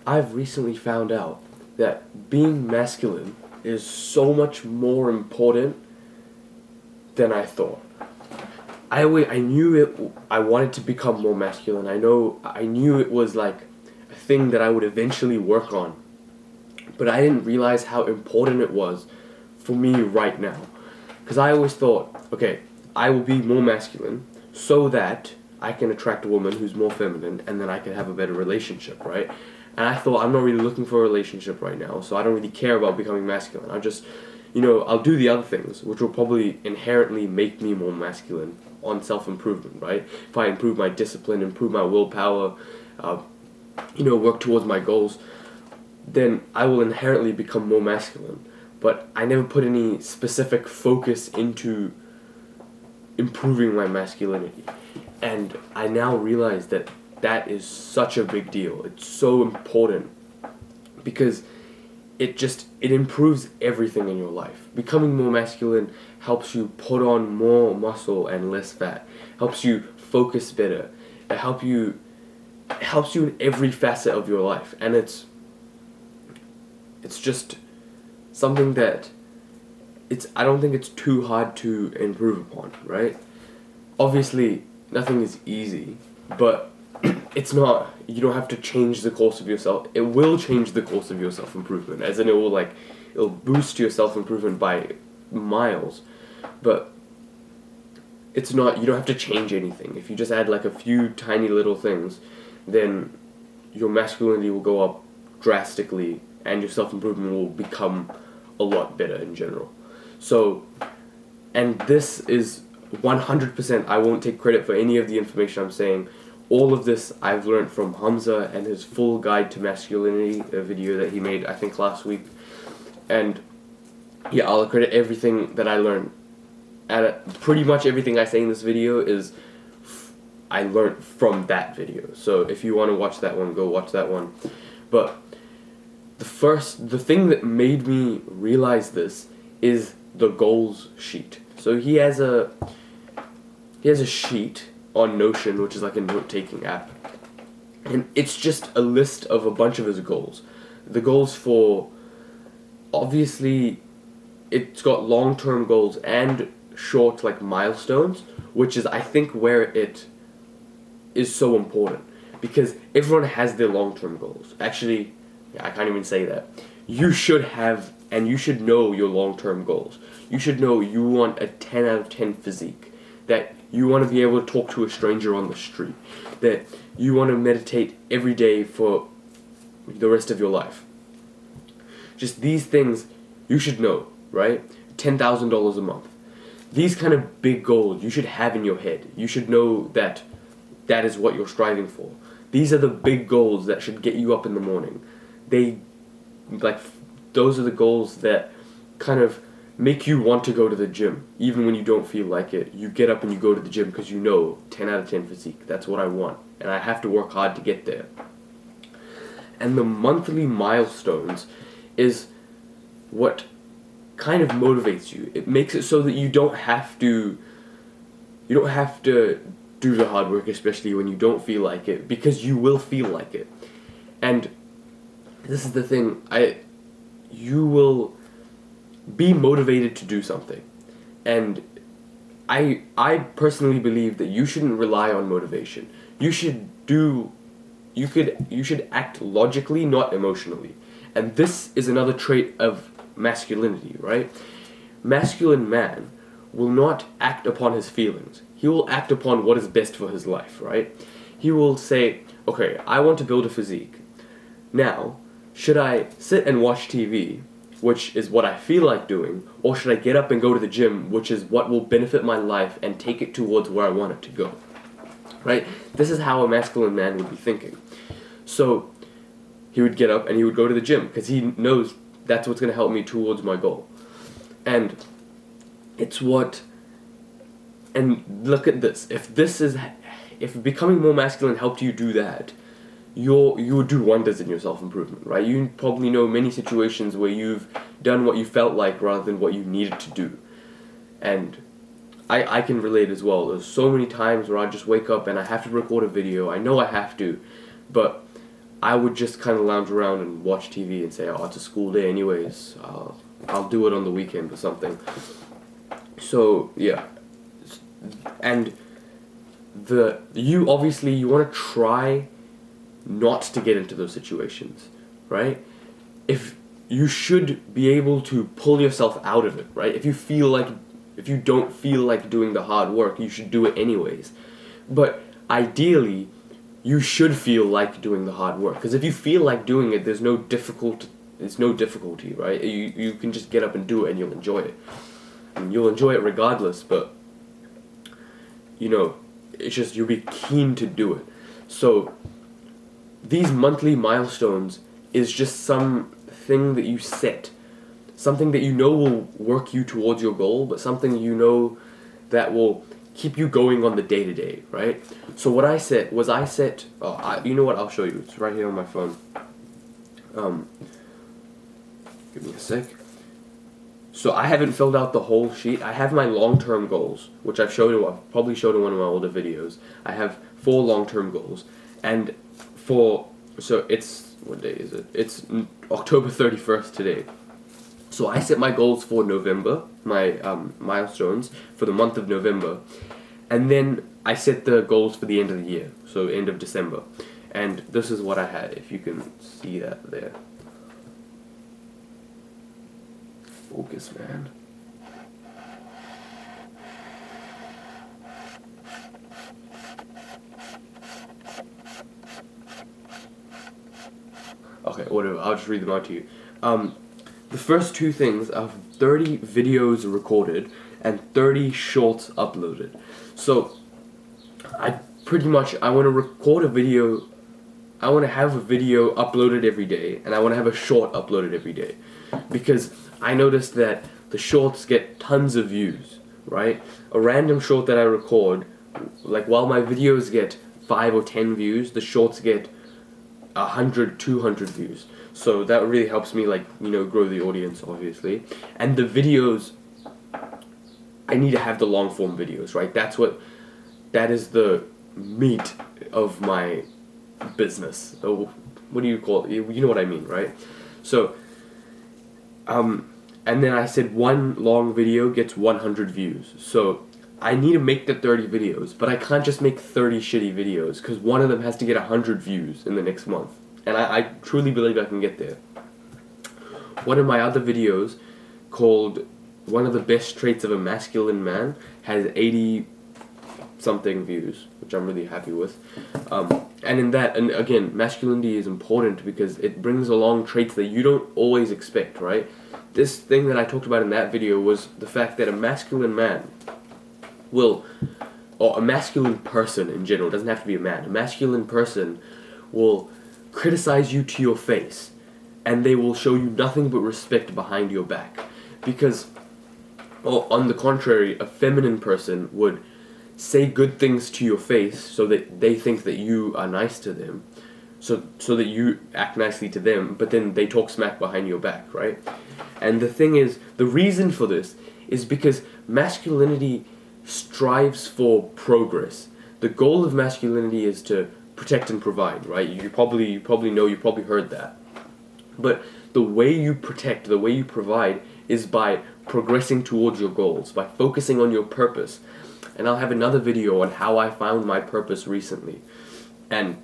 I've recently found out that being masculine is so much more important than I thought. I knew it. I wanted to become more masculine. I knew it was like a thing that I would eventually work on, but I didn't realize how important it was for me right now. Because I always thought, okay, I will be more masculine so that I can attract a woman who's more feminine, and then I can have a better relationship, right? And I thought, I'm not really looking for a relationship right now, so I don't really care about becoming masculine. I'll just, I'll do the other things, which will probably inherently make me more masculine on self-improvement, right? If I improve my discipline, improve my willpower, work towards my goals, then I will inherently become more masculine. But I never put any specific focus into improving my masculinity. And I now realize that that is such a big deal. It's so important because it improves everything in your life. Becoming more masculine helps you put on more muscle and less fat. Helps you focus better. It helps you in every facet of your life. And it's just something that I don't think it's too hard to improve upon, right? Obviously, nothing is easy, but it's not, you don't have to change the course of yourself. It will change the course of your self-improvement, as in it'll boost your self-improvement by miles, but it's not, you don't have to change anything. If you just add like a few tiny little things, then your masculinity will go up drastically, and your self-improvement will become a lot better in general. So, and this is 100%, I won't take credit for any of the information I'm saying. All of this I've learned from Hamza and his full guide to masculinity, a video that he made, I think, last week. And yeah, I'll credit everything that I learned. And pretty much everything I say in this video is I learned from that video. So if you want to watch that one, go watch that one. But the thing that made me realize this is the goals sheet. So he has a sheet on Notion, which is like a note-taking app, and it's just a list of a bunch of his goals. The goals for, obviously, it's got long-term goals and short, like, milestones, which is, I think, where it is so important, because everyone has their long-term goals. Actually, yeah, I can't even say that. You should have, and you should know your long-term goals. You should know you want a 10 out of 10 physique, that you want to be able to talk to a stranger on the street, that you want to meditate every day for the rest of your life. Just these things you should know, right? $10,000 a month. These kind of big goals you should have in your head. You should know that that is what you're striving for. These are the big goals that should get you up in the morning. Those are the goals that kind of make you want to go to the gym, even when you don't feel like it. You get up and you go to the gym because you know 10 out of 10 physique. That's what I want, and I have to work hard to get there. And the monthly milestones is what kind of motivates you. It makes it so that you don't have to do the hard work, especially when you don't feel like it, because you will feel like it. And this is the thing, you will be motivated to do something. And I personally believe that you shouldn't rely on motivation. You should act logically, not emotionally. And this is another trait of masculinity, right? Masculine man will not act upon his feelings. He will act upon what is best for his life, right? He will say, okay, I want to build a physique. Now, should I sit and watch TV, which is what I feel like doing, or should I get up and go to the gym, which is what will benefit my life and take it towards where I want it to go, right? This is how a masculine man would be thinking. So he would get up and he would go to the gym because he knows that's what's going to help me towards my goal. And look at this. If becoming more masculine helped you do that, you would do wonders in your self-improvement, right? You probably know many situations where you've done what you felt like rather than what you needed to do. And I can relate as well. There's so many times where I just wake up and I have to record a video. I know I have to, but I would just kind of lounge around and watch TV and say, oh, it's a school day anyways. I'll do it on the weekend or something. So yeah, and you want to try not to get into those situations, right? If you should be able to pull yourself out of it, right? If you don't feel like doing the hard work, you should do it anyways. But ideally, you should feel like doing the hard work, because if you feel like doing it, there's no difficulty, right? You can just get up and do it, and you'll enjoy it. And you'll enjoy it regardless, but it's just you'll be keen to do it. So these monthly milestones is just something that you set, something that will work you towards your goal, but something that will keep you going on the day-to-day, right? So what I set was you know what, I'll show you. It's right here on my phone. Give me a sec. So I haven't filled out the whole sheet. I have my long-term goals, which I've probably showed in one of my older videos. I have 4 long-term goals, and so it's, what day is it? It's October 31st today. So I set my goals for November, my milestones for the month of November, and then I set the goals for the end of the year, so end of December. And this is what I had, if you can see that there. Focus, man. Okay, whatever, I'll just read them out to you. The first 2 things are 30 videos recorded and 30 shorts uploaded. So, I want to record a video, I want to have a video uploaded every day, and I want to have a short uploaded every day. Because I noticed that the shorts get tons of views, right? A random short that I record, like while my videos get 5 or 10 views, the shorts get 100, 200 views. So that really helps me, grow the audience, obviously. And the videos, I need to have the long form videos, right? That is the meat of my business. Oh, what do you call it? You know what I mean, right? So, and then I said one long video gets 100 views. So I need to make the 30 videos, but I can't just make 30 shitty videos, because one of them has to get 100 views in the next month. And I truly believe I can get there. One of my other videos, called One of the Best Traits of a Masculine Man, has 80 something views, which I'm really happy with. And in that, and again, masculinity is important because it brings along traits that you don't always expect, right? This thing that I talked about in that video was the fact that a masculine man or a masculine person in general, doesn't have to be a man, a masculine person will criticize you to your face, and they will show you nothing but respect behind your back. Because, on the contrary, a feminine person would say good things to your face so that they think that you are nice to them, so that you act nicely to them, but then they talk smack behind your back, right? And the thing is, the reason for this is because masculinity strives for progress. The goal of masculinity is to protect and provide, right? You probably heard that. But the way you protect, the way you provide, is by progressing towards your goals, by focusing on your purpose. And I'll have another video on how I found my purpose recently. And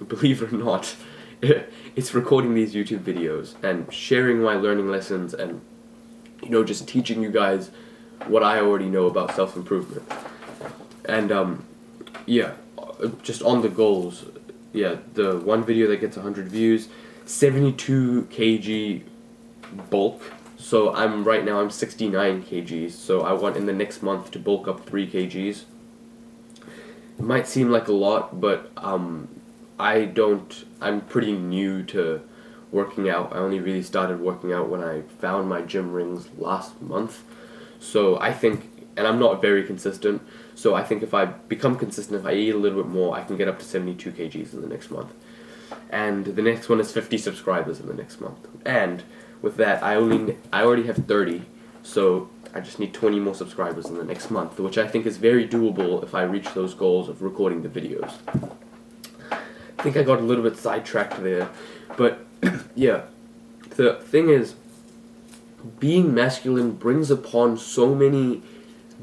believe it or not, it's recording these YouTube videos and sharing my learning lessons and, just teaching you guys what I already know about self-improvement. And, just on the goals, the one video that gets 100 views, 72 kg bulk. So right now I'm 69 kgs, so I want in the next month to bulk up 3 kgs. It might seem like a lot, but I'm pretty new to working out. I only really started working out when I found my gym rings last month. So I think, and I'm not very consistent, so I think if I become consistent, if I eat a little bit more, I can get up to 72 kgs in the next month. And the next one is 50 subscribers in the next month. And with that, I already have 30, so I just need 20 more subscribers in the next month, which I think is very doable if I reach those goals of recording the videos. I think I got a little bit sidetracked there, but yeah, the thing is, being masculine brings upon so many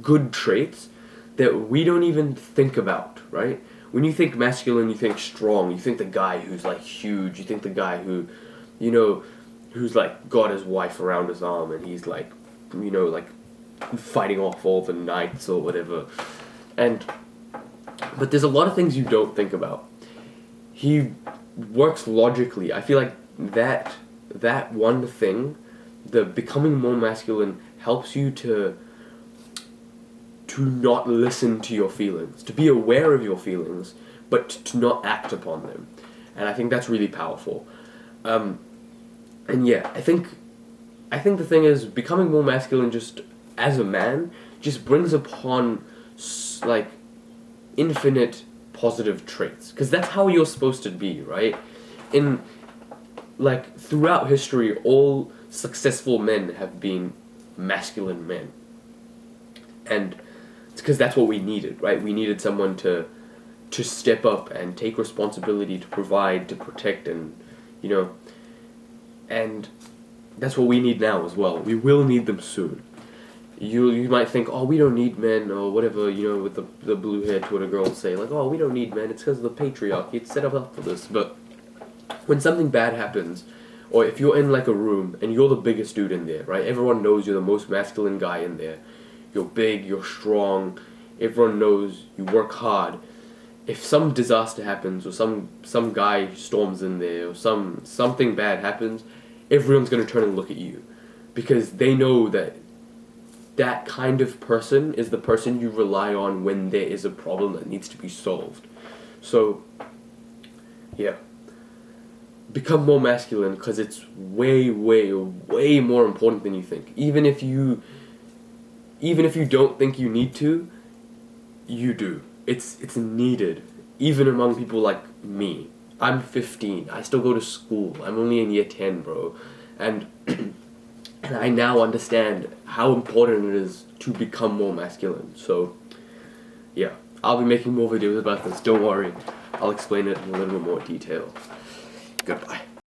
good traits that we don't even think about, right? When you think masculine, you think strong, you think the guy who's like huge, you think the guy who, you know, who's like got his wife around his arm and he's like, you know, like fighting off all the knights or whatever. But there's a lot of things you don't think about. He works logically. I feel like that one thing, the becoming more masculine, helps you to not listen to your feelings, to be aware of your feelings, but to not act upon them. And I think that's really powerful. And yeah, I think the thing is, becoming more masculine just as a man just brings upon like infinite positive traits, because that's how you're supposed to be, right? In like throughout history, all successful men have been masculine men, and it's because that's what we needed, right? We needed someone to step up and take responsibility, to provide, to protect, and you know, and that's what we need now as well. We will need them soon. You might think, oh, we don't need men, or whatever, you know, with the blue-haired Twitter girls say, like, oh, we don't need men, it's because of the patriarchy, it's set up for this. But when something bad happens, or if you're in, like, a room, and you're the biggest dude in there, right, everyone knows you're the most masculine guy in there, you're big, you're strong, everyone knows you work hard. If some disaster happens, or some guy storms in there, or something bad happens, everyone's gonna turn and look at you, because they know that kind of person is the person you rely on when there is a problem that needs to be solved. So, yeah. Become more masculine, because it's way, way, way more important than you think. Even if you don't think you need to, you do. It's needed. Even among people like me. I'm 15. I still go to school. I'm only in year 10, bro. And and I now understand how important it is to become more masculine. So, yeah, I'll be making more videos about this, don't worry. I'll explain it in a little bit more detail. Goodbye.